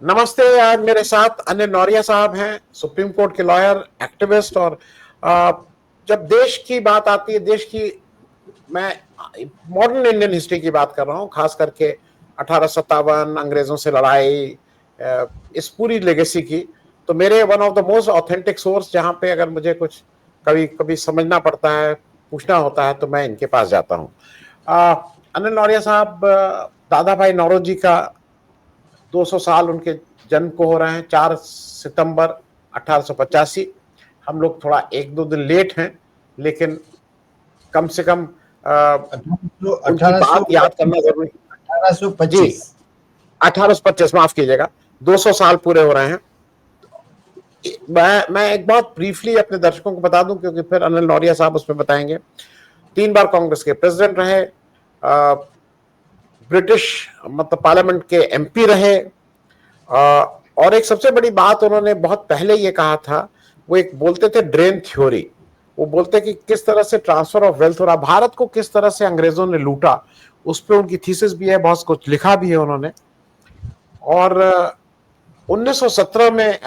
नमस्ते। आज मेरे साथ अनिल नौरिया साहब हैं, सुप्रीम कोर्ट के लॉयर, एक्टिविस्ट। और आ, जब देश की बात आती है, देश की, मैं मॉडर्न इंडियन हिस्ट्री की बात कर रहा हूँ, खास करके 1857 अंग्रेजों से लड़ाई, इस पूरी लेगेसी की, तो मेरे one of the most authentic source, जहाँ पे अगर मुझे कुछ कभी कभी समझना पड़ता है, पूछना होता है, तो मैं इनके पास जाता हूँ। अनिल नौरिया साहब, दादा भाई नौरोजी का 200 साल उनके जन्म को हो रहे हैं, 4 सितंबर 1885। हम लोग थोड़ा एक दो दिन लेट हैं, लेकिन कम से कम उनकी बात याद करना जरूरी। जी, 1825। 1825, माफ कीजिएगा, 200 साल पूरे हो रहे हैं। मैं एक बात ब्रीफली अपने दर्शकों को बता दूं, क्योंकि फिर अनिल नौरिया साहब उसमें बताएंगे। 3 बार कांग्रेस के प्रेसिडेंट रहे, ब्रिटिश मतलब पार्लियामेंट के एमपी रहे, और एक सबसे बड़ी बात उन्होंने बहुत पहले ये कहा था, वो एक बोलते थे ड्रेन थ्योरी। वो बोलते कि किस तरह से ट्रांसफर ऑफ वेल्थ हो रहा, भारत को किस तरह से अंग्रेजों ने लूटा, उस पर उनकी थीसिस भी है, बहुत कुछ लिखा भी है उन्होंने। और 1917 में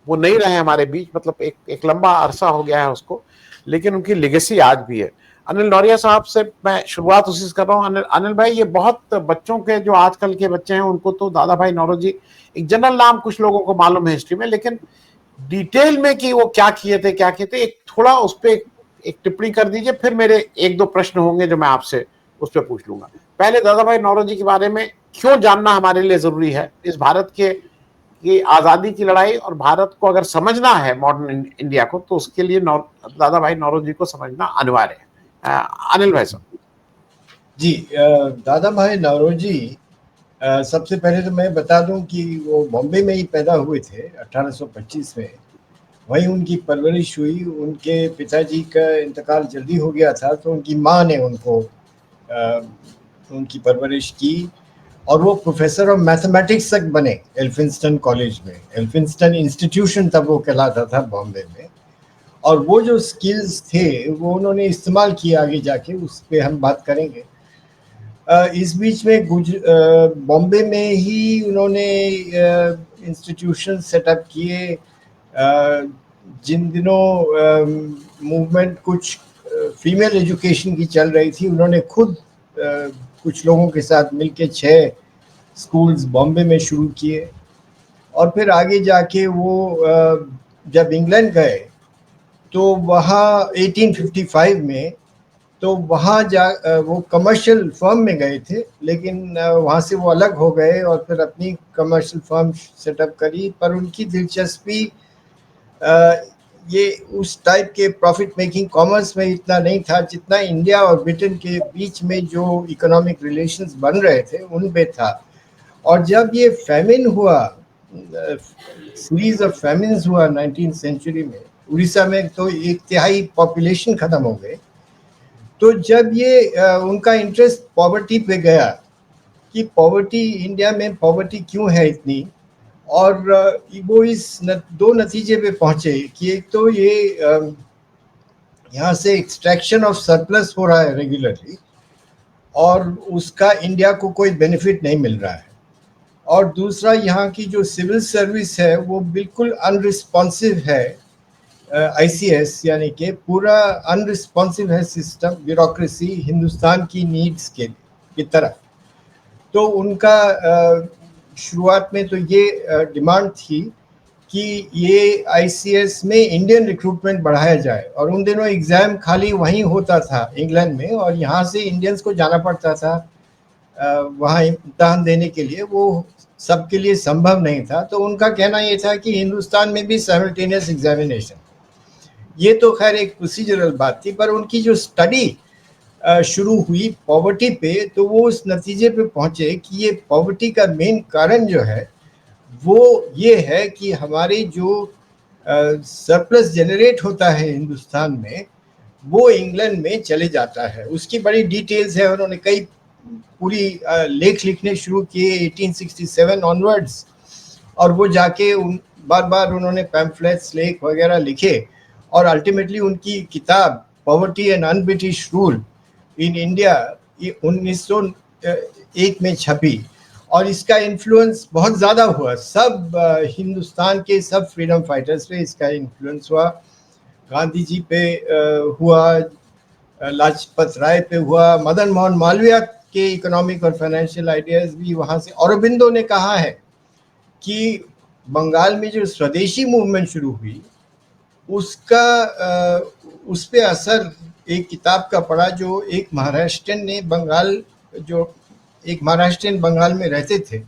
वो नहीं रहे हमारे बीच, मतलब एक लंबा अरसा हो गया है उसको, लेकिन उनकी लेगेसी आज भी है। अनिल नौरिया साहब से मैं शुरुआत उसी से कर रहा हूँ। अनिल भाई, ये बहुत बच्चों के, जो आजकल के बच्चे हैं, उनको तो दादा भाई नौरोजी एक जनरल नाम कुछ लोगों को मालूम है हिस्ट्री में, लेकिन डिटेल में कि वो क्या किए थे, क्या किए थे, एक थोड़ा उस पर एक टिप्पणी कर दीजिए। फिर मेरे एक दो प्रश्न होंगे जो मैं आपसे उस पर पूछ लूंगा। पहले दादा भाई नौरोजी के बारे में क्यों जानना हमारे लिए जरूरी है, इस भारत के ये आजादी की लड़ाई, और भारत को अगर समझना है मॉडर्न इंडिया को, तो उसके लिए दादा भाई नौरोजी को समझना अनिवार्य है। अनिल भाई साहब। जी, दादा भाई नौरोजी, सबसे पहले तो मैं बता दूं कि वो बॉम्बे में ही पैदा हुए थे 1825 में। वहीं उनकी परवरिश हुई। उनके पिताजी का इंतकाल जल्दी हो गया था, तो उनकी माँ ने उनको उनकी परवरिश की, और वो प्रोफेसर ऑफ मैथमेटिक्स तक बने एल्फिंस्टन कॉलेज में। एल्फिंस्टन इंस्टीट्यूशन तब वो कहलाता था बॉम्बे में। और वो जो स्किल्स थे वो उन्होंने इस्तेमाल किए आगे जाके, उस पर हम बात करेंगे। इस बीच में बॉम्बे में ही उन्होंने इंस्टीट्यूशन सेटअप किए। जिन दिनों मूवमेंट कुछ फीमेल एजुकेशन की चल रही थी, उन्होंने खुद कुछ लोगों के साथ मिलके 6 स्कूल्स बॉम्बे में शुरू किए। और फिर आगे जाके वो जब इंग्लैंड गए तो वहाँ 1855 में, तो वहाँ वो कमर्शियल फर्म में गए थे, लेकिन वहाँ से वो अलग हो गए और फिर अपनी कमर्शियल फर्म सेटअप करी। पर उनकी दिलचस्पी ये उस टाइप के प्रॉफिट मेकिंग कॉमर्स में इतना नहीं था, जितना इंडिया और ब्रिटेन के बीच में जो इकोनॉमिक रिलेशंस बन रहे थे उन पे था। और जब ये फैमिन हुआ, सीरीज ऑफ फैमिन्स हुआ 19th सेंचुरी में, उड़ीसा में तो 1/3 पॉपुलेशन खत्म हो गए। तो जब ये उनका इंटरेस्ट पॉवर्टी पे गया कि पॉवर्टी, इंडिया में पॉवर्टी क्यों है इतनी, और वो इस दो नतीजे पे पहुंचे कि एक तो ये यहाँ से एक्सट्रैक्शन ऑफ सरप्लस हो रहा है रेगुलरली, और उसका इंडिया को कोई बेनिफिट नहीं मिल रहा है। और दूसरा, यहाँ की जो सिविल सर्विस है वो बिल्कुल अनरिस्पॉन्सिव है। आईसीएस यानी कि पूरा अनरिस्पॉन्सिव है सिस्टम, ब्यूरोक्रेसी हिंदुस्तान की नीड्स की तरह। तो उनका शुरुआत में तो ये डिमांड थी कि ये आईसीएस में इंडियन रिक्रूटमेंट बढ़ाया जाए। और उन दिनों एग्ज़ाम खाली वहीं होता था इंग्लैंड में, और यहाँ से इंडियंस को जाना पड़ता था वहाँ इम्तहान देने के लिए। वो सबके लिए संभव नहीं था। तो उनका कहना ये था कि हिंदुस्तान में भी साइमल्टेनियस एग्जामिनेशन। ये तो खैर एक प्रोसीजरल बात थी, पर उनकी जो स्टडी शुरू हुई पॉवर्टी पे, तो वो उस नतीजे पे पहुंचे कि ये पॉवर्टी का मेन कारण जो है वो ये है कि हमारी जो सरप्लस जनरेट होता है हिंदुस्तान में, वो इंग्लैंड में चले जाता है। उसकी बड़ी डिटेल्स है, उन्होंने कई पूरी लेख लिखने शुरू किए 1867 ऑनवर्ड्स। और वो जाके बार बार उन्होंने पैम्फलेट्स, लेख वगैरह लिखे, और अल्टीमेटली उनकी किताब poverty and un British rule in India 1901 में छपी। और इसका इन्फ्लुएंस बहुत ज़्यादा हुआ, सब हिंदुस्तान के सब फ्रीडम फाइटर्स पे इसका इन्फ्लुएंस हुआ। गांधी जी पे हुआ, लाजपत राय पे हुआ, मदन मोहन मालवीय के इकोनॉमिक और फाइनेंशियल आइडियाज भी वहाँ से। औरबिंदो ने कहा है कि बंगाल में जो स्वदेशी मूवमेंट शुरू हुई उसका उस पे असर एक किताब का पढ़ा जो एक महाराष्ट्रियन ने बंगाल, जो एक महाराष्ट्रियन बंगाल में रहते थे,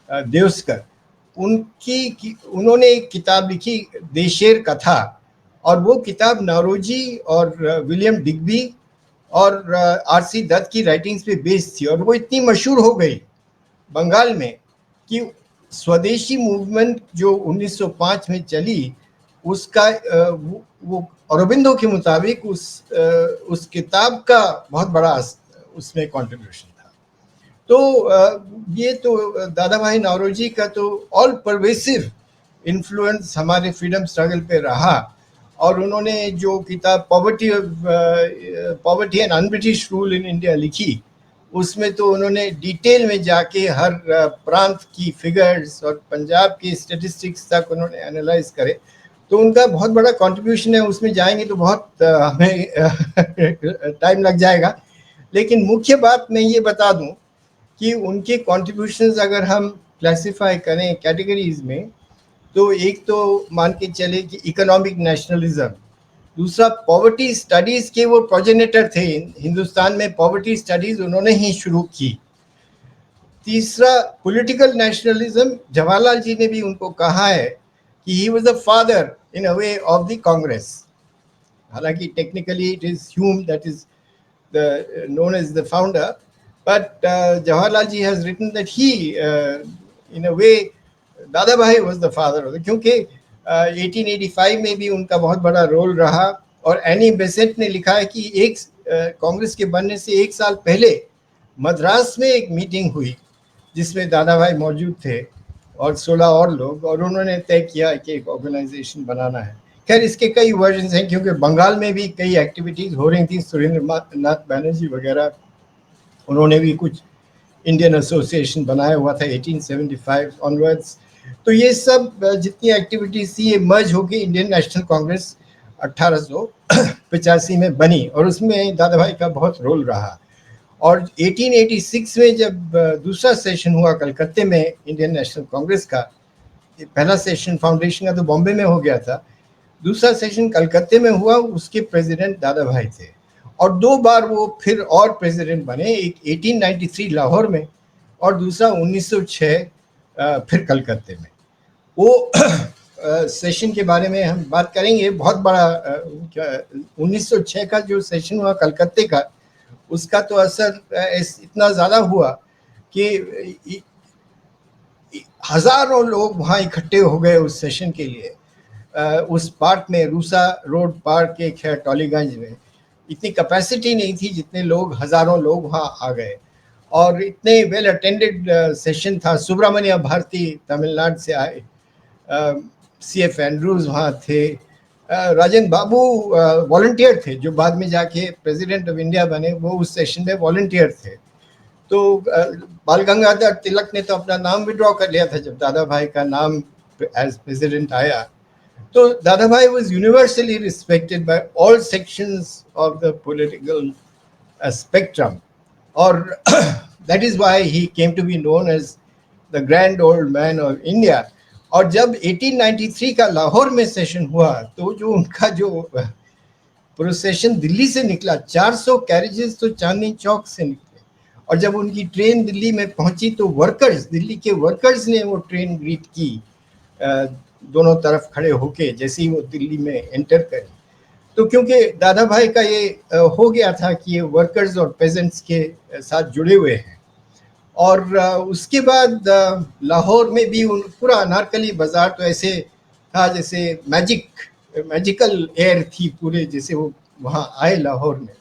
देवस्कर, उन्होंने एक किताब लिखी देशेर कथा, और वो किताब नौरोजी और विलियम डिग्बी और आरसी दत्त की राइटिंग्स पे बेस्ड थी, और वो इतनी मशहूर हो गई बंगाल में कि स्वदेशी मूवमेंट जो 1905 में चली उसका वो अरबिंदो के मुताबिक उस किताब का बहुत बड़ा उसमें कंट्रीब्यूशन था। तो ये तो दादा भाई नौरोजी का तो ऑल परवेसिव इन्फ्लुएंस हमारे फ्रीडम स्ट्रगल पे रहा। और उन्होंने जो किताब poverty and un-British rule in India लिखी, उसमें तो उन्होंने डिटेल में जाके हर प्रांत की फिगर्स और पंजाब की स्टेटिस्टिक्स तक उन्होंने एनालाइज करे। तो उनका बहुत बड़ा कंट्रीब्यूशन है, उसमें जाएंगे तो बहुत हमें टाइम लग जाएगा। लेकिन मुख्य बात मैं ये बता दूं कि उनके कंट्रीब्यूशंस अगर हम क्लासिफाई करें कैटेगरीज में, तो एक तो मान के चले कि इकोनॉमिक नेशनलिज्म, दूसरा पॉवर्टी स्टडीज के वो प्रोजेनेटर थे, हिंदुस्तान में पॉवर्टी स्टडीज उन्होंने ही शुरू की। तीसरा पॉलिटिकल नेशनलिज्म, जवाहरलाल जी ने भी उनको कहा है कि he was the father in a way of the Congress. हालांकि technically it is Hume that is the known as the founder, but Jawaharlal ji has written that he in a way Dadabhai was the father, क्योंकि 1885 में भी उनका बहुत बड़ा role रहा। और Annie Besant ने लिखा है कि एक कांग्रेस के बनने से एक साल पहले मद्रास में एक मीटिंग हुई जिसमें दादा भाई मौजूद थे और 16 और लोग, और उन्होंने तय किया कि एक ऑर्गेनाइजेशन बनाना है। खैर इसके कई वर्जन हैं, क्योंकि बंगाल में भी कई एक्टिविटीज हो रही थी, सुरेंद्र नाथ बैनर्जी वगैरह, उन्होंने भी कुछ इंडियन एसोसिएशन बनाया हुआ था 1875 ऑनवर्ड्स। तो ये सब जितनी एक्टिविटीज थी ये मर्ज होकर इंडियन नेशनल कांग्रेस 1885 में बनी, और उसमें दादा भाई का बहुत रोल रहा। और 1886 में जब दूसरा सेशन हुआ कलकत्ते में इंडियन नेशनल कांग्रेस का, पहला सेशन फाउंडेशन का तो बॉम्बे में हो गया था, दूसरा सेशन कलकत्ते में हुआ, उसके प्रेसिडेंट दादा भाई थे। और 2 बार वो फिर और प्रेसिडेंट बने, एक 1893 लाहौर में और दूसरा 1906 फिर कलकत्ते में। वो सेशन के बारे में हम बात करेंगे, बहुत बड़ा 1906 का जो सेशन हुआ कलकत्ते का, उसका तो असर इतना ज़्यादा हुआ कि हज़ारों लोग वहाँ इकट्ठे हो गए उस सेशन के लिए। उस पार्क में, रूसा रोड पार्क के खैर टॉलीगंज में इतनी कैपेसिटी नहीं थी जितने लोग, हज़ारों लोग वहाँ आ गए, और इतने वेल अटेंडेड सेशन था। सुब्रमण्य भारती तमिलनाडु से आए, CF एंड्रूज वहाँ थे, राजेंद्र बाबू वॉलंटियर थे जो बाद में जाके प्रेसिडेंट ऑफ इंडिया बने, वो उस सेशन में वॉलंटियर थे। तो बाल गंगाधर तिलक ने तो अपना नाम विड्रॉ कर लिया था जब दादा भाई का नाम एज प्रेसिडेंट आया। तो दादा भाई was universally respected by all sections of the political spectrum, और that is why he came to be known as the grand old man of India। और जब 1893 का लाहौर में सेशन हुआ तो जो उनका जो प्रोसेशन दिल्ली से निकला, 400 कैरेजेस तो चांदनी चौक से निकले, और जब उनकी ट्रेन दिल्ली में पहुंची तो वर्कर्स, दिल्ली के वर्कर्स ने वो ट्रेन ग्रीट की दोनों तरफ खड़े होके जैसे ही वो दिल्ली में एंटर करी। तो क्योंकि दादा भाई का ये हो गया था कि ये वर्कर्स और पेजेंट्स के साथ जुड़े हुए हैं। और उसके बाद लाहौर में भी पूरा अनारकली बाजार तो ऐसे था जैसे मैजिकल एयर थी पूरे, जैसे वो वहाँ आए लाहौर में।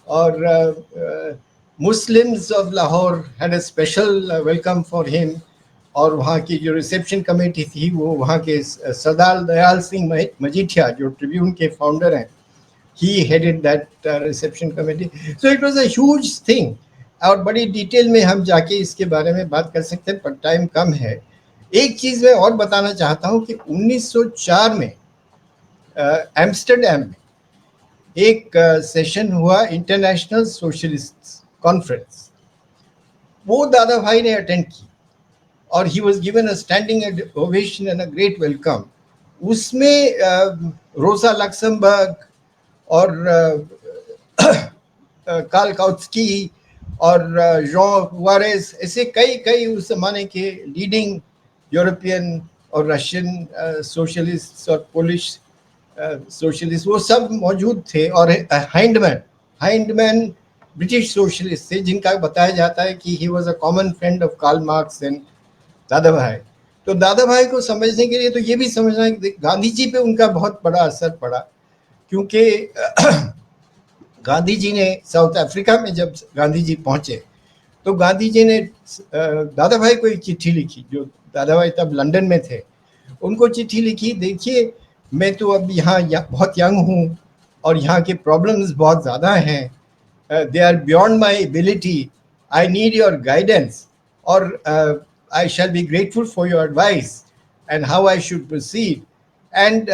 और Muslims of Lahore had a special welcome for him, और वहाँ की जो रिसेप्शन कमेटी थी वो वहाँ के सरदार दयाल सिंह मजीठिया जो ट्रिब्यून के फाउंडर हैं, he headed that reception committee. So it was a huge thing, और बड़ी डिटेल में हम जाके इसके बारे में बात कर सकते हैं, पर टाइम कम है। एक चीज़ मैं और बताना चाहता हूँ कि 1904 में एम्स्टर्डम में एक सेशन हुआ, इंटरनेशनल सोशलिस्ट कॉन्फ्रेंस, वो दादा भाई ने अटेंड की और he was given a standing ovation and a great welcome. उसमें रोसा लक्समबर्ग और कार्ल काउत्स्की और जॉन वारेस, ऐसे कई कई उस जमाने के लीडिंग यूरोपियन और रशियन सोशलिस्ट और पोलिश सोशलिस्ट, वो सब मौजूद थे। और हाइंडमैन ब्रिटिश सोशलिस्ट थे, जिनका बताया जाता है कि he was a common friend of Karl Marx and Dadabhai. तो दादा भाई को समझने के लिए तो ये भी समझना है कि गांधी जी पे उनका बहुत बड़ा असर पड़ा, क्योंकि गांधी जी ने साउथ अफ्रीका में जब गांधी जी पहुंचे तो गांधी जी ने दादा भाई को एक चिट्ठी लिखी, जो दादा भाई तब लंदन में थे, उनको चिट्ठी लिखी, देखिए मैं तो अब यहाँ बहुत यंग हूँ और यहाँ के प्रॉब्लम्स बहुत ज़्यादा हैं, they are beyond my ability, I need your guidance, और I shall be grateful for your advice and how I should proceed. And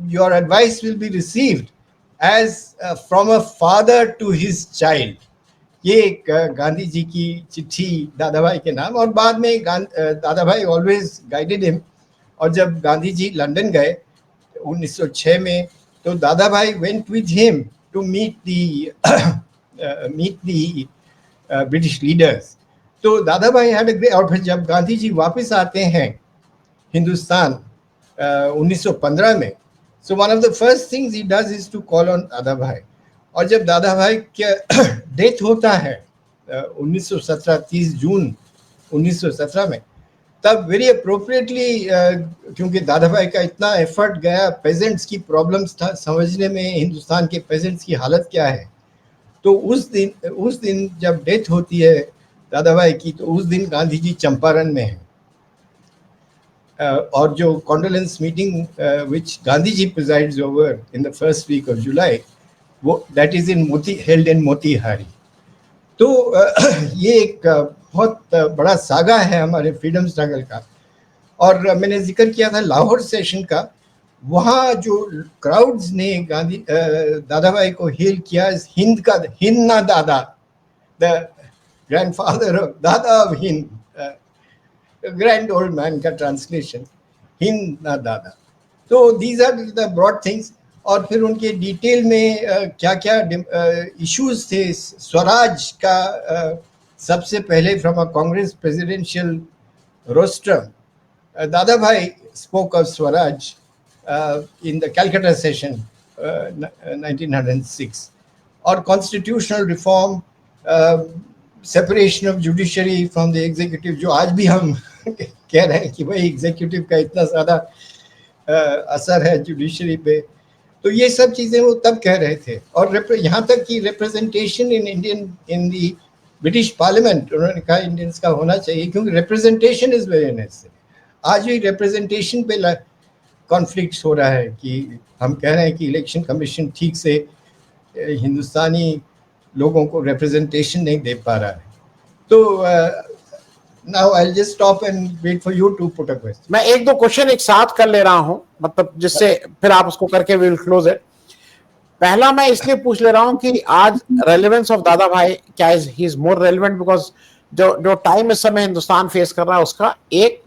your advice will be received as from a father to his child. ये एक गांधी जी की चिट्ठी दादा भाई के नाम। और बाद में दादा भाई ऑलवेज गाइडेड हिम। और जब गांधी जी लंदन गए 1906 में, तो Dadabhai went with him to meet the British leaders. तो दादा भाई हैड अ ग्रेट। और फिर जब गांधी जी वापस आते हैं हिंदुस्तान 1915 में, so one of the first things he does is to call on Dadabhai. और जब दादा भाई के डेथ होता है 1917, 30 जून 1917 में, तब वेरी अप्रोप्रिएटली, क्योंकि दादा भाई का इतना एफर्ट गया पेजेंट्स की प्रॉब्लम्स था समझने में, हिंदुस्तान के पेजेंट्स की हालत क्या है, तो उस दिन जब डेथ होती है दादा भाई की, तो उस दिन गांधी जी चंपारण में हैं। और जो condolence meeting which Gandhi ji presides over in the first week of July, वो that is in held in Motihari. तो ये एक बहुत बड़ा सागा है हमारे फ्रीडम स्ट्रगल का। और मैंने जिक्र किया था लाहौर सेशन का, वहाँ जो क्राउड्स ने दादा भाई को हेल किया, हिंद ना दादा, द ग्रैंडफादर ऑफ दादा of Hind, grand old man का ट्रांसलेशन, हिंद ना दादा। तो these are the broad things. और फिर उनके डिटेल में क्या क्या इश्यूज थे स्वराज का। सबसे पहले from a Congress presidential rostrum, दादा भाई spoke of Swaraj in the Calcutta session 1906, or constitutional reform, separation of judiciary from the executive, जो आज भी हम कह रहे हैं कि भाई एग्जीक्यूटिव का इतना ज़्यादा असर है जुडिशरी पे। तो ये सब चीज़ें वो तब कह रहे थे। और यहाँ तक कि representation in the British parliament, उन्होंने कहा इंडियंस का होना चाहिए, क्योंकि रिप्रेजेंटेशन इज वेरी नेसेसरी। आज भी रिप्रेजेंटेशन पे कॉन्फ्लिक्ट हो रहा है कि हम कह रहे हैं कि इलेक्शन कमीशन ठीक से हिंदुस्तानी लोगों को रिप्रेजेंटेशन नहीं दे पा रहा है। तो now I'll just stop and wait for you to put a question. मैं एक दो क्वेश्चन एक साथ कर ले रहा हूं, मतलब जिससे फिर आप उसको करके विल क्लोज इट। पहला मैं इसलिए पूछ ले रहा हूं कि आज रेलेवेंस ऑफ दादा भाई क्या है, he is more relevant because जो टाइम इस समय हिंदुस्तान फेस कर रहा है उसका एक।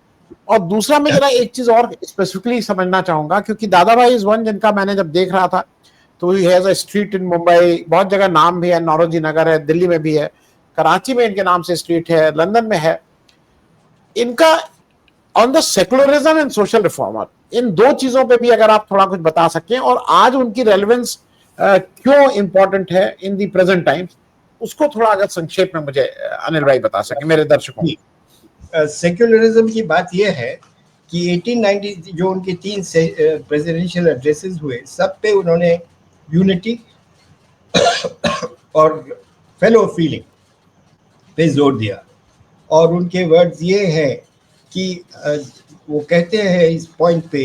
और दूसरा मैं जरा एक चीज और स्पेसिफिकली समझना चाहूंगा, क्योंकि दादा भाई इज वन जिनका मैंने जब देख रहा था तो he has a street in Mumbai, बहुत जगह नाम भी है, नौरोजी नगर है, दिल्ली में भी है, कराची में इनके नाम से स्ट्रीट है, लंदन में है। इनका on the secularism and social reformer, इन दो चीजों पे भी अगर आप थोड़ा कुछ बता सकें, और आज उनकी रेलेवेंस क्यों इंपॉर्टेंट है इन दी प्रेजेंट टाइम्स, उसको थोड़ा अगर संक्षेप में मुझे अनिल भाई बता सके मेरे दर्शकों को। सेक्युलरिज्म की बात यह है कि 1890 जो उनके 3 प्रेसिडेंशियल एड्रेसेस हुए, सब पे उन्होंने यूनिटी और फेलो फीलिंग पे जोर दिया। और उनके वर्ड्स ये हैं कि वो कहते हैं इस पॉइंट पे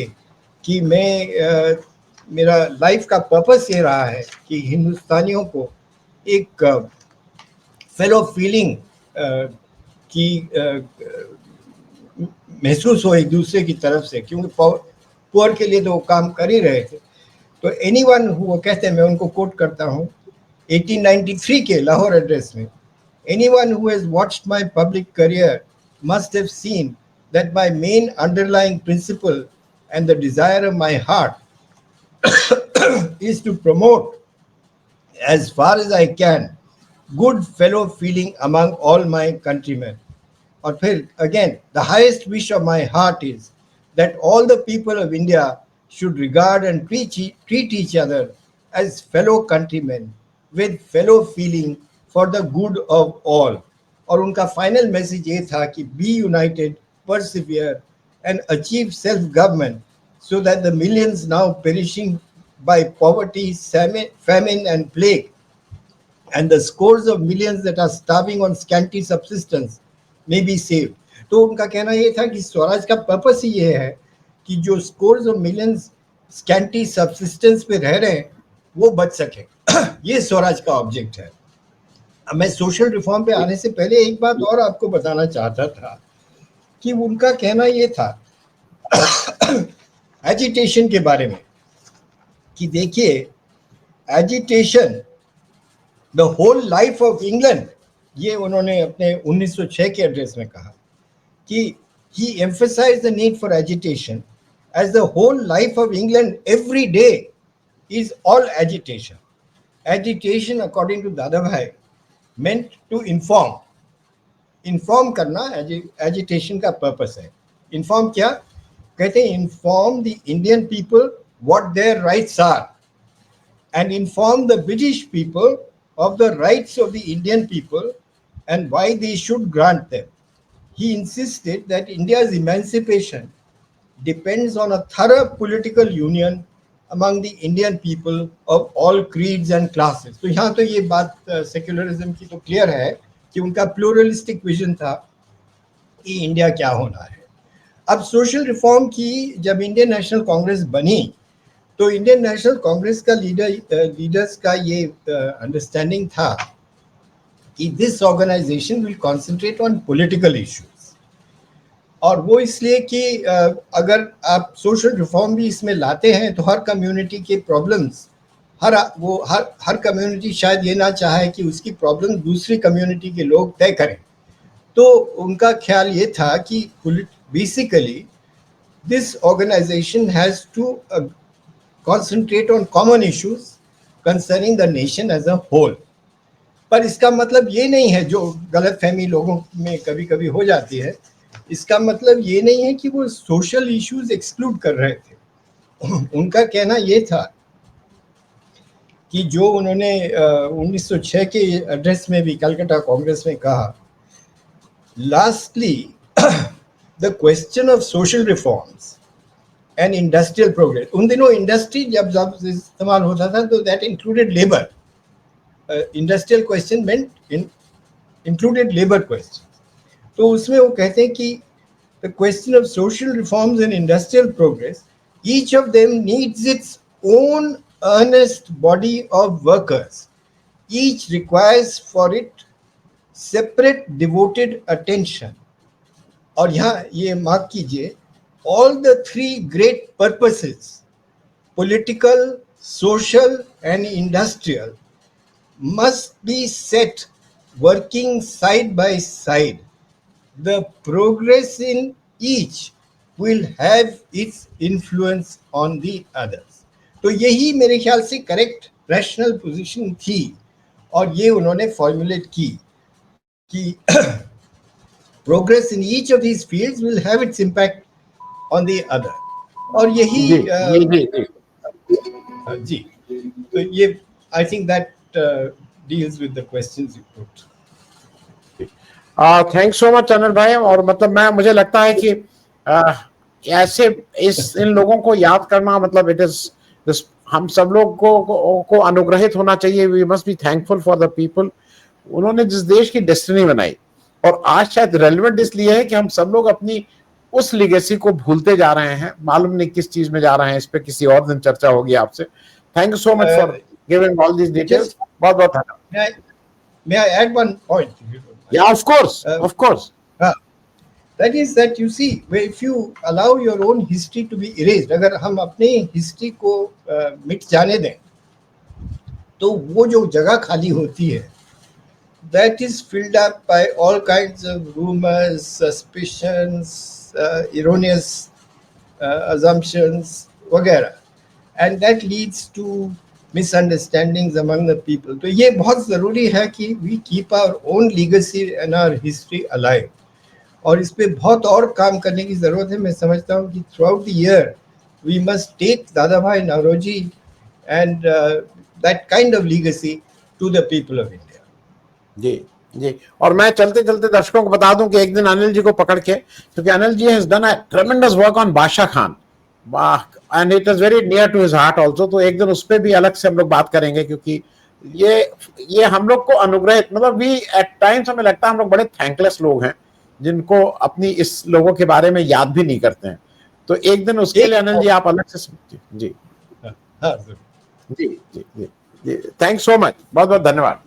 कि मेरा लाइफ का पर्पस ये रहा है कि हिंदुस्तानियों को एक फेलो फीलिंग की महसूस हो एक दूसरे की तरफ से, क्योंकि पुअर के लिए तो वो काम कर ही रहे थे। तो एनीवन वो कहते हैं, मैं उनको कोट करता हूँ 1893 के लाहौर एड्रेस में, anyone who has watched my public career must have seen that my main underlying principle and the desire of my heart is to promote as far as I can good fellow feeling among all my countrymen. Or again, the highest wish of my heart is that all the people of India should regard and treat each other as fellow countrymen with fellow feeling for the good of all. और उनका final message ये था कि be united, persevere and achieve self-government so that the millions now perishing by poverty, famine and plague and the scores of millions that are starving on scanty subsistence may be saved. तो उनका कहना ये था कि स्वराज का purpose ही ये है कि जो scores of millions scanty subsistence पे रह रहे हैं वो बच सके। ये स्वराज का ऑब्जेक्ट है। अब मैं सोशल रिफॉर्म पे आने से पहले एक बात और आपको बताना चाहता था कि उनका कहना ये था एजिटेशन के बारे में कि देखिए agitation the whole life of England, ये उन्होंने अपने 1906 के एड्रेस में कहा कि he emphasized the need for agitation as the whole life of England every day is all agitation. Agitation according to Dadabhai meant to inform. Inform करना agitation का purpose है। Inform क्या? कहते हैं inform the Indian people what their rights are and inform the British people of the rights of the Indian people and why they should grant them. He insisted that India's emancipation depends on a thorough political union among the Indian people of all creeds and classes. तो यहाँ तो ये बात secularism की तो clear है कि उनका प्लूरलिस्टिक विजन था कि इंडिया क्या होना है। अब सोशल रिफॉर्म की जब इंडियन नेशनल कांग्रेस बनी तो इंडियन नेशनल कांग्रेस का लीडर्स का ये अंडरस्टैंडिंग था कि this organization will concentrate on political issues, और वो इसलिए कि अगर आप सोशल रिफॉर्म भी इसमें लाते हैं तो हर कम्युनिटी के प्रॉब्लम्स हर कम्युनिटी शायद ये ना चाहे कि उसकी प्रॉब्लम दूसरी कम्युनिटी के लोग तय करें। तो उनका ख्याल ये था कि basically this organization has to concentrate on common issues concerning the nation as a whole। पर इसका मतलब ये नहीं है, जो गलतफहमी लोगों में कभी कभी हो जाती है, इसका मतलब ये नहीं है कि वो सोशल इश्यूज एक्सक्लूड कर रहे थे। उनका कहना ये था कि जो उन्होंने 1906 के एड्रेस में भी कलकत्ता कांग्रेस में कहा, lastly the question of social reforms and industrial progress. उन दिनों इंडस्ट्री जब इस्तेमाल होता था तो that included labour, industrial question meant included labour question. तो उसमें वो कहते हैं कि the question of social reforms and industrial progress, each of them needs its own earnest body of workers, each requires for it separate devoted attention। और यहाँ ये mark कीजिए, all the three great purposes, political, social and industrial, must be set working side by side. The progress in each will have its influence on the others। तो यही मेरे ख्याल से correct rational position थी, और ये उन्होंने फॉर्मुलेट की कि progress in each of these fields will have its impact on the other. और यही जी, तो ये I think that deals with the questions you put. Thanks so much Anil भाई। और मतलब मुझे लगता है कि ऐसे इन लोगों को याद करना, मतलब इट इज हम सब लोग को अनुग्रहित होना चाहिए। We must be thankful for the people. उन्होंने जिस देश की डेस्टिनी बनाई, और आज शायद रेलेवेंट इसलिए है कि हम सब लोग अपनी उस लिगेसी को भूलते जा रहे हैं। मालूम नहीं किस चीज में जा रहे हैं, इस पे किसी और दिन चर्चा होगी आपसे। Thank you so much for giving all this details. बहुत बहुत धन्यवाद। may I add one point? If you don't mind? Yeah, of course, of course. That is that you see, if you allow your own history to be erased, अगर हम अपने history को मिट जाने दें, तो वो जो जगह खाली होती है, that is filled up by all kinds of rumors, suspicions, erroneous assumptions, वगैरह, and that leads to misunderstandings among the people. तो ये बहुत ज़रूरी है कि we keep our own legacy and our history alive. और इस पे बहुत और काम करने की ज़रूरत है. मैं समझता हूँ कि throughout the year we must take Dadabhai Naoroji and that kind of legacy to the people of India. जी जी. और मैं चलते चलते दर्शकों को बता दूं कि एक दिन अनिल जी को पकड़ के, क्योंकि Anil ji has done a tremendous work on Badshah Khan and it is very near to his heart also, तो एक दिन उस पे भी अलग से हम लोग बात करेंगे, क्योंकि ये हम लोग को अनुग्रहित, मतलब वी एट टाइम्स हमें लगता है हम लोग बड़े थैंकलेस लोग हैं जिनको अपनी इस लोगों के बारे में याद भी नहीं करते हैं. तो एक दिन उसके लिए अनिल जी आप अलग से जी हाँ, जी जी जी. थैंक्स सो मच, बहुत बहुत धन्यवाद.